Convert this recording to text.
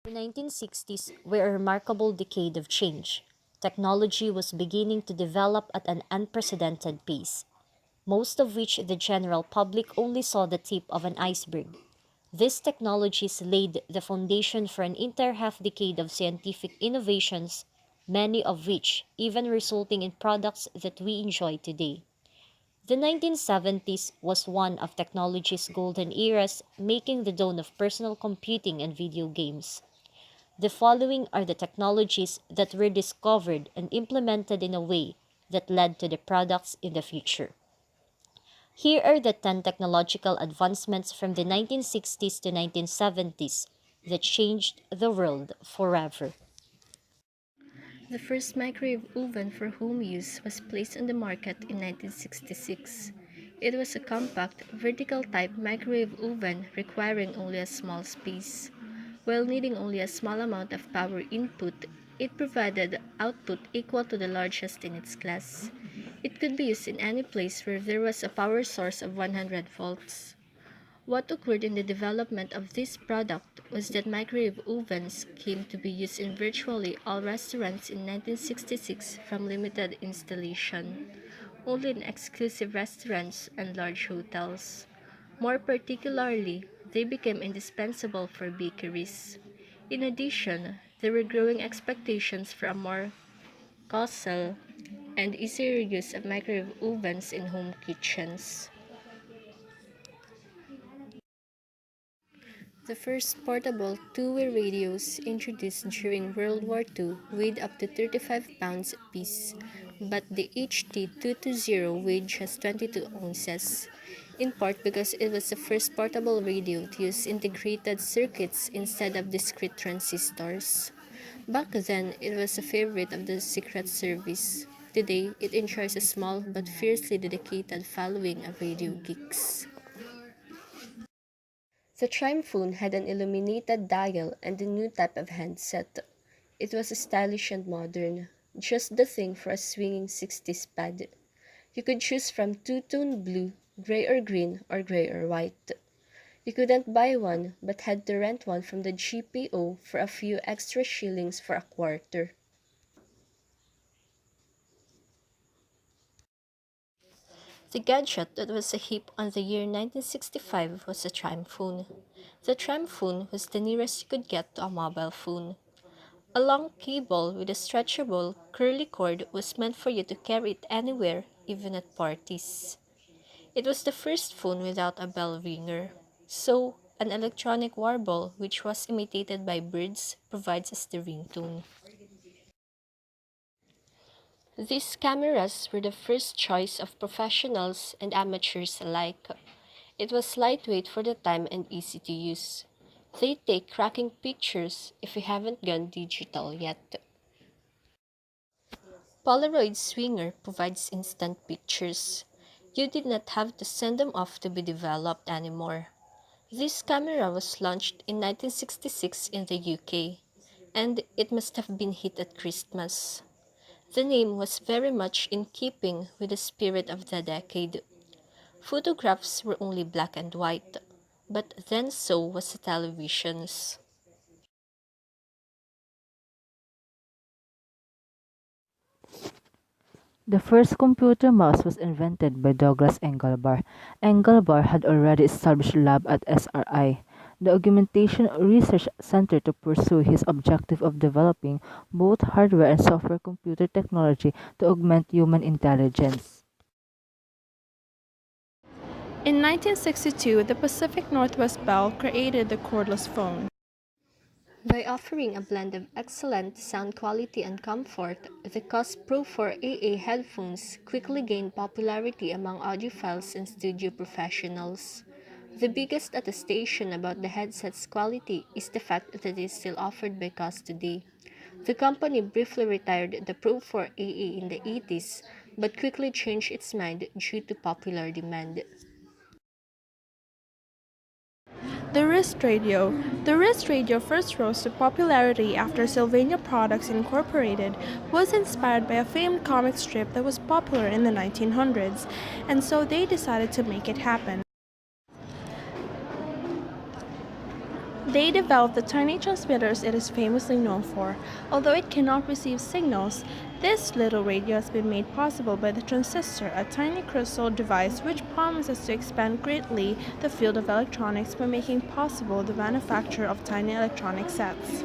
The 1960s were a remarkable decade of change. Technology was beginning to develop at an unprecedented pace, most of which the general public only saw the tip of an iceberg. These technologies laid the foundation for an entire half decade of scientific innovations, many of which even resulting in products that we enjoy today. The 1970s was one of technology's golden eras, making the dawn of personal computing and video games. The following are the technologies that were discovered and implemented in a way that led to the products in the future. Here are the 10 technological advancements from the 1960s to 1970s that changed the world forever. The first microwave oven for home use was placed on the market in 1966. It was a compact, vertical-type microwave oven requiring only a small space. While needing only a small amount of power input, it provided output equal to the largest in its class. It could be used in any place where there was a power source of 100 volts. What occurred in the development of this product was that microwave ovens came to be used in virtually all restaurants in 1966 from limited installation, only in exclusive restaurants and large hotels. More particularly, they became indispensable for bakeries. In addition, there were growing expectations for a more docile and easier use of microwave ovens in home kitchens. The first portable two-way radios introduced during World War II weighed up to 35 pounds apiece, but the HT-220 weighed just 22 ounces, in part because it was the first portable radio to use integrated circuits instead of discrete transistors. Back then, it was a favorite of the Secret Service. Today, it enjoys a small but fiercely dedicated following of radio geeks. The Triumph had an illuminated dial and a new type of handset. It was stylish and modern, just the thing for a swinging 60s pad. You could choose from two-tone blue, gray or green, or gray or white. You couldn't buy one, but had to rent one from the GPO for a few extra shillings for a quarter. The gadget that was a hit on the year 1965 was the Triumph phone. The Triumph phone was the nearest you could get to a mobile phone. A long cable with a stretchable, curly cord was meant for you to carry it anywhere, even at parties. It was the first phone without a bell ringer. So, an electronic warble, which was imitated by birds, provides as the ringtone. These cameras were the first choice of professionals and amateurs alike. It was lightweight for the time and easy to use. They take cracking pictures if you haven't gone digital yet. Polaroid Swinger provides instant pictures. You did not have to send them off to be developed anymore. This camera was launched in 1966 in the UK, and it must have been hit at Christmas. The name was very much in keeping with the spirit of the decade. Photographs were only black and white, but then so was the televisions. The first computer mouse was invented by Douglas Engelbart. Engelbart had already established a lab at SRI, the Augmentation Research Center, to pursue his objective of developing both hardware and software computer technology to augment human intelligence. In 1962, the Pacific Northwest Bell created the cordless phone. By offering a blend of excellent sound quality and comfort, the COS Pro 4 AA headphones quickly gained popularity among audiophiles and studio professionals. The biggest attestation about the headset's quality is the fact that it is still offered by COS today. The company briefly retired the Pro 4 AA in the 80s, but quickly changed its mind due to popular demand. The wrist radio. The wrist radio first rose to popularity after Sylvania Products Incorporated was inspired by a famed comic strip that was popular in the 1900s, and so they decided to make it happen. They developed the tiny transmitters it is famously known for. Although it cannot receive signals, this little radio has been made possible by the transistor, a tiny crystal device which promises to expand greatly the field of electronics by making possible the manufacture of tiny electronic sets.